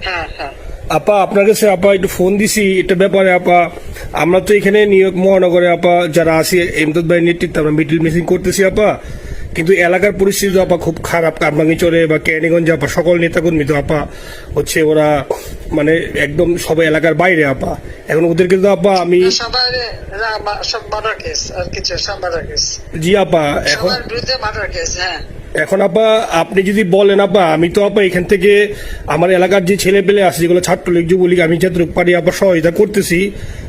হ্যাঁ হ্যাঁ আপা আপনার কাছে আপা একটু ফোন দিছি এটা ব্যাপারে আপা। আমরা তো এখানে নিউ ইয়র্ক মহানগরে আপা যারা আছি এমদাদ ভাই নেতৃত্বে আমরা মিডিল মিসিং করতেছি আপা, কিন্তু এলাকার পরিস্থিতি আপা খুব খারাপ। কামরাঙ্গীরচরে বা কেরানীগঞ্জে আপা সকল নেতাকর্মী তো আপা হচ্ছে ওরা মানে একদম সবাই এলাকার বাইরে আপা। এখন ওদেরকে তো আপা আমি সবার সব মার্ডার কেস আর কিছু সব মার্ডার কেস, জি আপা এখন সবার বিরুদ্ধে মার্ডার কেস। হ্যাঁ এখন আপা আপনি যদি বলেন আপা আমি তো আপা এখান থেকে আমার এলাকার যে ছেলে পেলে আছে যেগুলো ছাত্রলীগ যুবলীগ আমি যতটুকু পারি আপা সহায়তা করতেছি।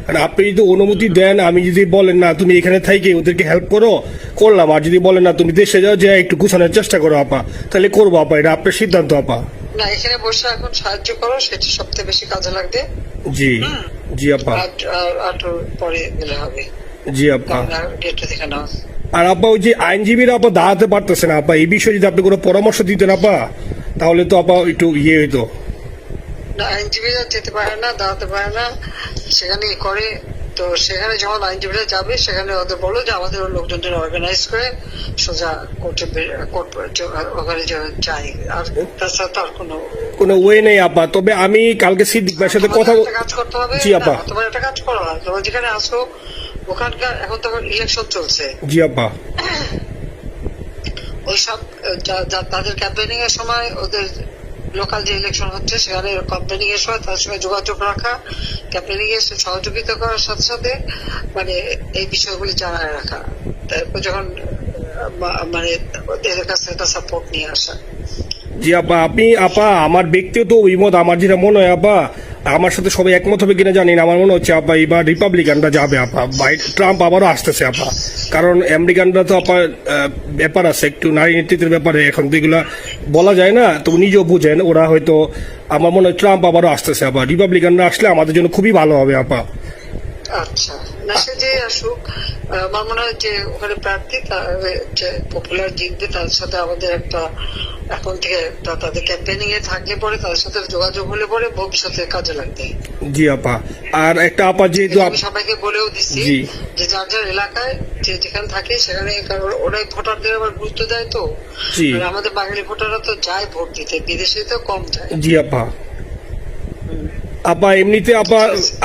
আর আপনি যদি অনুমতি দেন, আমি যদি বলেন না তুমি এখানে থাইকে ওদেরকে হেল্প করো করলাম, আর যদি বলেন না তুমি দেশে যাও যে একটু গুছানোর চেষ্টা করো আপা, তাহলে করবো আপা, এটা আপনার সিদ্ধান্ত আপা। না এখানে বসে এখন সাহায্য করো, সেটা সবচেয়ে বেশি কাজে লাগবে। জি জি আপা, আর পরে গেলে হবে। জি আপা। গেটটা দেখে নাও। আর আপা ওই যে আইনজীবীরা আপা দাঁড়াতে পারতেছে না আপা, এই বিষয়ে যদি আপনি কোনো পরামর্শ দিতেন আপা তাহলে তো আপা একটু ইয়ে হইতো। না আইনজীবীরা যেতে পারে না, দাঁড়াতে পারে না, সেখানে করে। তো সেখানে যখন আইনজীবীরা যাবে সেখানে ওদের বলো যে আমাদের লোকজনদের অর্গানাইজ করে সোজা কোর্টে ওখানে যাই। আর তাছাড়া তো আর কোনো ওয়ে নেই আপা। তবে আমি কালকে সিদ্দিক ভাইয়ের সাথে কথা কাজ করতে হবে। জি আপা। তোমার একটা কাজ করো, তোমার যেখানে আসো ওখানকার এখন তো ইলেকশন চলছে। জি আপা। ওইসব তাদের ক্যাম্পেনিং এর সময় ওদের লোকাল যে ইলেকশন হচ্ছে সেখানে ক্যাম্পেনিং এর সময় তাদের সঙ্গে যোগাযোগ রাখা, ক্যাম্পেনিং এর সহযোগিতা করার সাথে সাথে মানে এই বিষয়গুলি জানায় রাখা, তারপর যখন মানে এদের কাছে একটা সাপোর্ট নিয়ে আসা। জি আপা। আপনি আপা আমার ব্যক্তিগত অভিমত আমার যেটা মনে হয় আপা, আমার সাথে সবাই একমত হবে কিনা জানি না, আমার মনে হচ্ছে আপা এবার রিপাবলিকানরা যাবে আপা, ট্রাম্প আবারও আসতেছে আপা। কারণ আমেরিকানরা তো আপা ব্যাপার আছে একটু নারী নেতৃত্বের ব্যাপারে, এখন তো এগুলা বলা যায় না, তো নিজেও বুঝেন ওরা হয়তো, আমার মনে হয় ট্রাম্প আবারও আসতেছে আপা। রিপাবলিকানরা আসলে আমাদের জন্য খুবই ভালো হবে আপা। আচ্ছা না সে যে আসুক, আমার মনে হয় যে ওখানে প্রার্থী যে পপুলার জিতবে তার সাথে আমাদের একটা এখন থেকে তাদের ক্যাম্পেনিং এ থাকলে পরে তাদের সাথে যোগাযোগ হলে পরে ভবিষ্যতে কাজে লাগবে। জি আপা। আর একটা আপা যেহেতু আমি সবাইকে বলেও দিচ্ছি যে যার যার এলাকায় যে যেখানে থাকে সেখানে, কারণ ওরাই ভোটারদের আবার গুরুত্ব দেয়। তো আমাদের বাঙালি ভোটাররা তো যায় ভোট দিতে, বিদেশে তো কম যায়। জি আপা। আপা এমনিতে আপা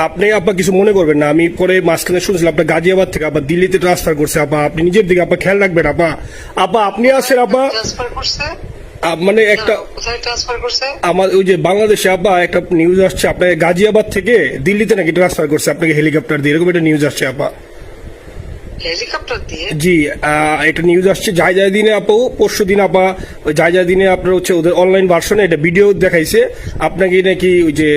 আপনি আপা কিছু মনে করবেন না, আমি পরে মাঝখানে শুনছিলাম আপনার গাজিয়াবাদ থেকে আপা দিল্লিতে ট্রান্সফার করছে আপা, আপনি নিজের দিকে আপা খেয়াল রাখবেন আপা। আপা আপনি আসেন আপা, ট্রান্সফার করছে মানে একটা কোথায় ট্রান্সফার করছে আমার ওই যে বাংলাদেশে আপা একটা নিউজ আসছে আপনার গাজিয়াবাদ থেকে দিল্লিতে নাকি ট্রান্সফার করছে আপনাকে হেলিকপ্টার দিয়ে, এরকম একটা নিউজ আসছে আপা। হেলিকপ্টার দিয়ে? জি একটা নিউজ আসছে যায় দিনে আপু, পরশু দিন আপা ওই যায় দিনে আপনার হচ্ছে ওদের অনলাইন ভার্সনে এটা ভিডিও দেখাইছে আপনাকে নাকি ওই যে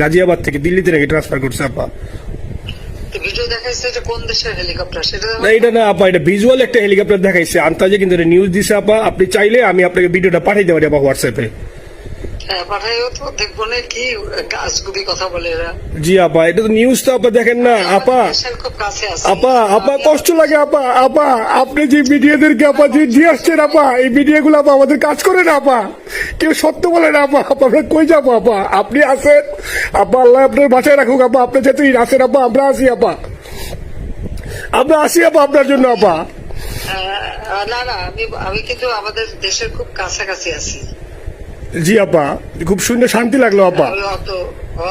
গাজিয়াবাদ থেকে দিল্লিতে নাকি ট্রান্সফার করছে আপা। ভিডিও দেখাইছে যে কোন দেশের হেলিকপ্টার সেটা না এটা না আপা, এটা ভিজুয়াল একটা হেলিকপ্টার দেখাইছে আন্তাজে, কিন্তু এটা নিউজ দিছে আপা। আপনি চাইলে আমি আপনাকে ভিডিওটা পাঠিয়ে দেবো আপা হোয়াটসঅ্যাপে। হ্যাঁ পাঠাইও তো, দেখবো না কি গাছগুবি কথা বলে এরা। জি আপা এটা তো নিউজ তো আপা দেখেন না আপা। খুব কাছে আছে আপা আপা কষ্ট লাগে আপা। আপা আপনি যে মিডিয়াদেরকে আপা যে দিয়ে আসছেন আপা, এই মিডিয়াগুলো আপা আমাদের কাজ করে না আপা, কেউ সত্য বলে না আপা। আমরা কই যাবো আপা, আপনি আছেন আপা, আল্লাহ আপনার বাঁচায় রাখুক আপা, আপনি যেতেই আছেন আপা, আমরা আসি আপা, আমরা আসি আপা আপনার জন্য আপা। না না আমি কিন্তু আমাদের দেশের খুব কাছাকাছি আছি। জি আপা খুব শুনে শান্তি লাগলো আপা।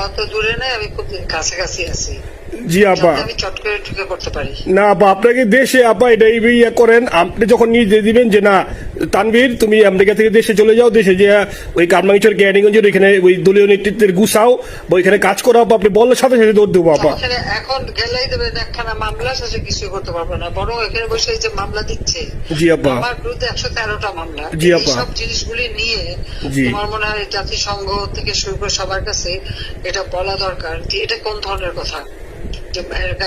অত দূরে নাই, আমি খুব কাছাকাছি আছি। জি আপা। আমি চট করে ঢুকে পড়তে পারি না আপা আপনাকে দেশে আপা এটা ইয়ে করেন, আপনি যখন নিয়ে দিবেন যে না তানভীর তুমি আমেরিকা থেকে দেশে চলে যাও, দেশে যে ওই কামরাঙ্গীরচর কেরানীগঞ্জের ওইখানে ওই দলীয় নেতৃত্বের গুছাও বা ওইখানে কাজ করো আপা, আপনি বললে সাথে সাথে দৌড় দেবো আপা। এখন গেলেই দেবেন একখানা মামলা, শেষে কিছু করতে পারবো না, বরং এখানে বসে যে মামলা দিচ্ছে। জি আপা। আমার বিরুদ্ধে 113টা মামলা। জি আপা। সব জিনিসগুলি নিয়ে তোমার মনে হয় জাতিসংঘ থেকে শুরু করে সবার কাছে এটা বলা দরকার যে এটা কোন ধরনের কথা,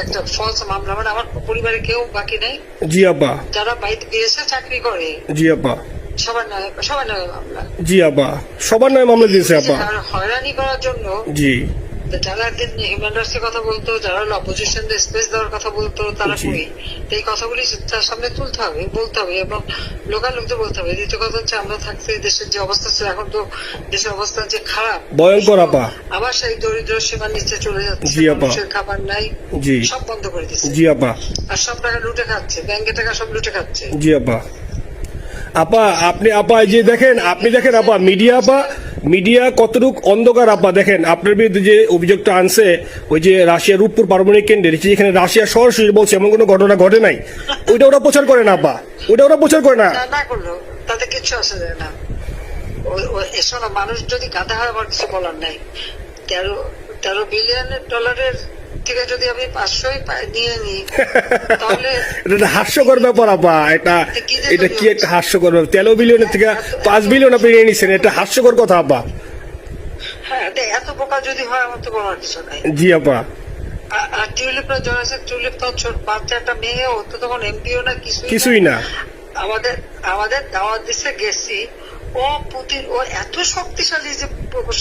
একটা ফলস মামলা। মানে আমার পরিবারে কেউ বাকি নেই। জি আপা। যারা বাইরে বিদেশে চাকরি করে জি আপা সবার নয় মামলা। জি আপা সবার নয় মামলা দিয়েছে আপা। হয়রানি করার জন্য জি যারা একদিন হিউম্যান রাইটস এর কথা বলতো, যারা অপোজিশন স্পেস দেওয়ার কথা বলতো, তারা কই? এই কথাগুলি তার সামনে তুলতে হবে, বলতে হবে এবং লোকাল লোকদের বলতে হবে। দ্বিতীয় কথা হচ্ছে আমরা থাকতে দেশের যে অবস্থা ছিল, এখন তো দেশের অবস্থা যে খারাপ, ভয়ঙ্কর আপা। আবার সেই দরিদ্র সীমার নিচে চলে যাচ্ছে, মানুষের খাবার নাই, সব বন্ধ করে দিচ্ছে। জি আপা। আর সব টাকা লুটে খাচ্ছে, ব্যাংকের টাকা সব লুটে খাচ্ছে। জি আপা। আপা আপনি আপা যে দেখেন, আপনি দেখেন আপা মিডিয়া আপা মিডিয়া কতটুক অন্ধকার আপা দেখেন, আপনার বিরুদ্ধে যে অভিযোগটা আনছে ওই যে রাশিয়া রূপপুর পারমাণবিক কেন্দ্রে, যেখানে রাশিয়া সরাসরি বলছে এমন কোনো ঘটনা ঘটে নাই, ওইটা ওরা প্রচার করে না আপা, ওইটা ওরা প্রচার করে না। না করলো তাতে কিচ্ছু আসে যায় না। এসো না, মানুষ যদি গাধা হয় আমার কিছু বলার নাই। 13 বিলিয়ন ডলারের থেকে যদি আমি 500 নিয়ে নিই তাহলে এটা হাস্যকর ব্যাপার আপা, এটা কি একটা হাস্যকর ব্যাপার। 13 বিলিয়নের থেকে 5 বিলিয়ন আপনি নিয়ে নিচ্ছেন, এটা হাস্যকর কথা আপা। হ্যাঁ, এত বোকা যদি হয় আমার তো বলার কিছু নাই। জি আপা। আর টিউলিপরা জড়াইছে, টিউলিপ তো বাচ্চা একটা মেয়ে, ও তো তখন এমপিও না, কিছুই না। আমাদের দাওয়াত দিচ্ছে, গেছি। ও এত শক্তিশালী যে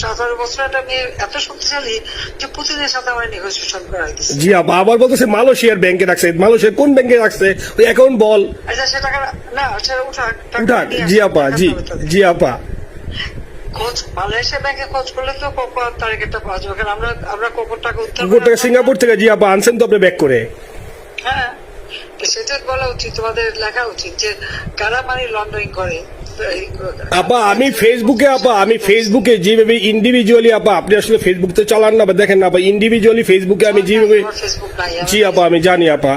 17 বছর একটা মেয়ে এত শক্তিশালী যে পুতিনের সাথে আমার নেগোসিয়েশন করাই দিচ্ছে। জি আপা, আবার বলতেছে মালয়েশিয়ার ব্যাংকে রাখছে, মালয়েশিয়ার কোন ব্যাংকে রাখছে ওই অ্যাকাউন্ট বল। আচ্ছা সে টাকা না, সেটা উঠাক। জি আপা, জি আপা। খোঁজ মালয়েশিয়া ব্যাংকে খোঁজ করলে তো কোকোর তারিখটা পাওয়া যাবে, কারণ আমরা কোকোর টাকা সিঙ্গাপুর থেকে জি আপা আনছেন তো আপনি ব্যাক করে। হ্যাঁ, তো সেটা বলা উচিত, তোমাদের লেখা উচিত যে কারা মানি লন্ডারিং করে। আপা আমি ফেসবুকে যেভাবে ইন্ডিভিজুয়ালি আপা, আপনি আসলে ফেসবুক তো চালান না বা দেখেন না আপা, ইন্ডিভিজুয়ালি ফেসবুকে আমি যেভাবে, জি আপা আমি জানি আপা,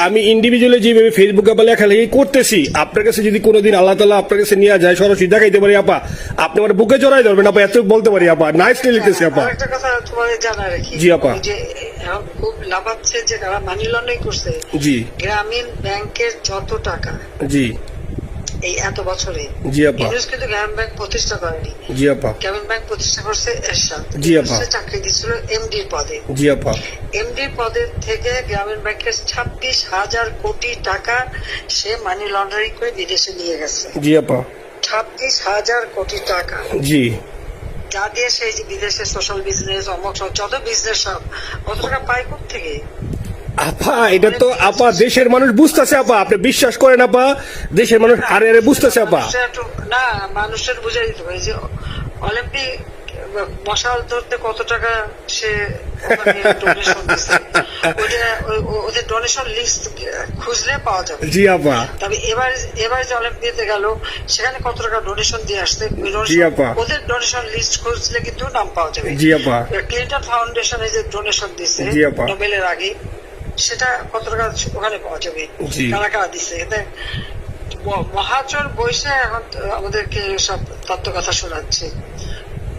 আমি ইন্ডিভিজুয়ালি যেভাবে ফেসবুকে আপা লেখালেখি করতেছি, আপনার কাছে যদি কোনোদিন আল্লাহ তাআলা আপনার কাছে নিয়ে যায়, সরাসরি দেখাইতে পারি আপা, আপনি আমার বুকে জড়াই ধরবেন আপা, এত বলতে পারি আপা। নাইসলি লিখতেছি আপা। একটা কথা তোমাদের জানা রাখি, জি আপা। যে এখন খুব লাভাচ্ছে যে যারা মানি লন্ডারিং করছে, জি গ্রামীণ ব্যাংকের যত টাকা জি এই এত বছরে, জি আপা, ইউনুস কিন্তু গ্রামীণ ব্যাংক প্রতিষ্ঠা করেনি। জি আপা, গ্রামীণ ব্যাংক প্রতিষ্ঠা করছে এরশাদ। জি আপা। চাকরি দিচ্ছিল এমডির পদে। জি আপা। এমডির পদের থেকে গ্রামীণ ব্যাংকের 26,000 কোটি টাকা সে মানি লন্ডারিং করে বিদেশে নিয়ে গেছে। জি আপা। 26,000 কোটি টাকা, জি। যা দিয়ে সেই যে বিদেশে সোশ্যাল বিজনেস, অমক যত বিজনেস সব কত টাকা পায় থেকে। আপা এটা তো আপা দেশের মানুষ বুঝতেছে আপা, আপনি বিশ্বাস করেন আপা, দেশের মানুষ আরে আরে বুঝতেছে আপা। না, মানুষের বুঝাই দিতে পারে যে অলিম্পিক মশাল ধরতে কত টাকা সে ডোনেশন দিচ্ছে, ওদের ডোনেশন লিস্ট খুঁজলে পাওয়া যাবে। জি আপা। তবে এবার যে অলিম্পিয়াতে গেল সেখানে কত টাকা ডোনেশন দিয়ে আসছে, জি আপা। ওদের ডোনেশন লিস্ট খুঁজলে কিন্তু নাম পাওয়া যাবে। জি আপা। ক্লিন্টন ফাউন্ডেশনে যে ডোনেশন দিচ্ছে জি আপা, নোবেলের আগে, সেটা কত টাকা ওখানে পাওয়া যাবে, কারা কারা দিচ্ছে। এতে মহাচর বৈশে এখন আমাদেরকে সব তত্ত্ব কথা শোনাচ্ছে,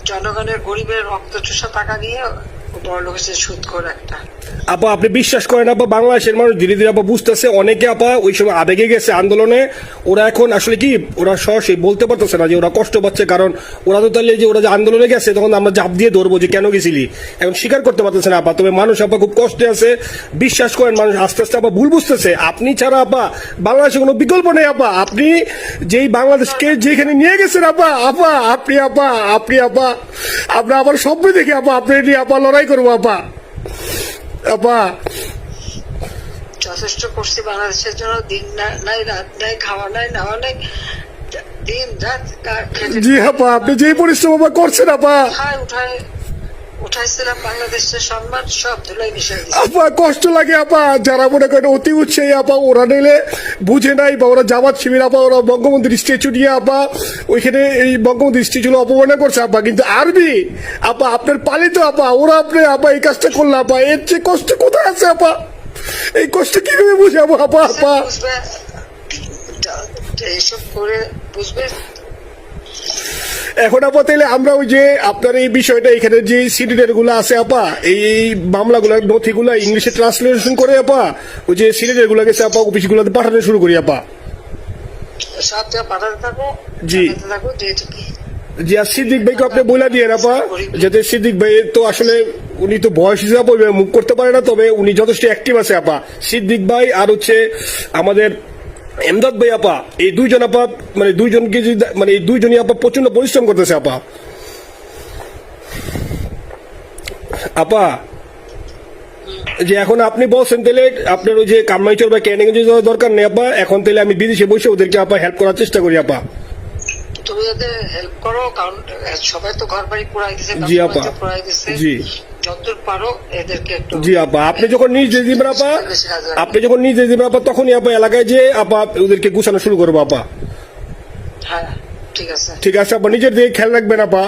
জনগণের গরিবের রক্ত চুষা টাকা নিয়ে বড় লোক হচ্ছে সুদখোর একটা। আপা আপনি বিশ্বাস করেন আপা, বাংলাদেশের মানুষ ধীরে ধীরে আপা বুঝতেছে, অনেকে আপা ওই সময় আবেগে গেছে আন্দোলনে, ওরা এখন আসলে কি ওরা সরাসরি বলতে পারতেছে না যে ওরা কষ্ট পাচ্ছে, কারণ ওরা তো তাহলে যে ওরা যে আন্দোলনে গেছে তখন আমরা জাপ দিয়ে ধরবো যে কেন গেছিলি, এখন স্বীকার করতে পারতেছে না আপা। তবে মানুষ আপা খুব কষ্টে আছে, বিশ্বাস করেন মানুষ আস্তে আস্তে আপা ভুল বুঝতেছে। আপনি ছাড়া আপা বাংলাদেশে কোনো বিকল্প নেই আপা, আপনি যেই বাংলাদেশকে যেখানে নিয়ে গেছেন আপা, আপনি আবার স্বপ্ন দেখে আপা আপনি নিয়ে আপা লড়াই করবো আপা। আপা যথেষ্ট করছি বাংলাদেশের জন্য, দিন নাই রাত নাই, খাওয়া নাই নেওয়া নাই, দিন রাত। জি আপা, আপনি যে পরিশ্রম আপা করছেন আপা, উঠাইছিলাম বাংলাদেশের সম্মান সব ধুলাই মিশাই দিচ্ছে আপা। কষ্ট লাগে আপা, যারা মনে করেন অতি উৎসাহী আপা, ওরা নিলে বুঝে নাই বা ওরা জামাত শিবির আপা, ওরা বঙ্গবন্ধুর স্ট্যাচু নিয়ে আপা ওইখানে এই বঙ্গবন্ধুর স্ট্যাচু অপমাননা করছে আপা, কিন্তু আরবি আপা আপনার পালিত আপা, ওরা আপনি আপা এই কাজটা করলো আপা, এর চেয়ে কষ্ট কোথায় আছে আপা? এই কষ্ট কিভাবে বুঝাবো আপা? বুঝবে এইসব করে বুঝবে। এখন আপা তাইলে আমরা ওই যে আপনার এই বিষয়টা এখানে যে সিডিডের গুলো আছে আপা, এই মামলাগুলো নথিগুলা ইংলিশে ট্রান্সলেশন করে আপা ওই যে সিডিডের গুলো গেছে আপা অফিস গুলোতে পাঠানো শুরু করি আপা। সব পাঠাতে থাকো, জি থাকো যেটা কি। জি, আর সিদ্দিক ভাইকে আপনি বলে দিয়ে আপা, যাতে সিদ্দিক ভাই তো আসলে উনি তো বয়স হিসাবে মুভ করতে পারে না, তবে উনি যথেষ্ট অ্যাক্টিভ আছে আপা। সিদ্দিক ভাই আর হচ্ছে আমাদের এমদাদ ভাই আপা, এই দুইজন আপা মানে দুইজনকে মানে এই দুইজনই আপা প্রচন্ড পরিশ্রম করতেছে আপা। আপা যে এখন আপনি বলছেন তাহলে আপনার ওই যে কামাইচর বা ক্যানিং এ যাওয়ার দরকার নেই আপা, এখন তাহলে আমি বিদেশে বসে ওদেরকে আপা হেল্প করার চেষ্টা করি আপা। তুমি ওদের হেল্প করো, কারণ সবাই তো ঘর বাড়ি পুরাই দিছে, জি আপা, জি যতদূর পারো এদেরকে একটু। জি আপা, আপনি যখন নির্দেশ দিবেন আপা, তখনই আপা এলাকায় যে আপা ওদেরকে গুছানো শুরু করবো আপা। হ্যাঁ ঠিক আছে, ঠিক আছে আপা, নিজের দিকে খেয়াল রাখবেন আপা।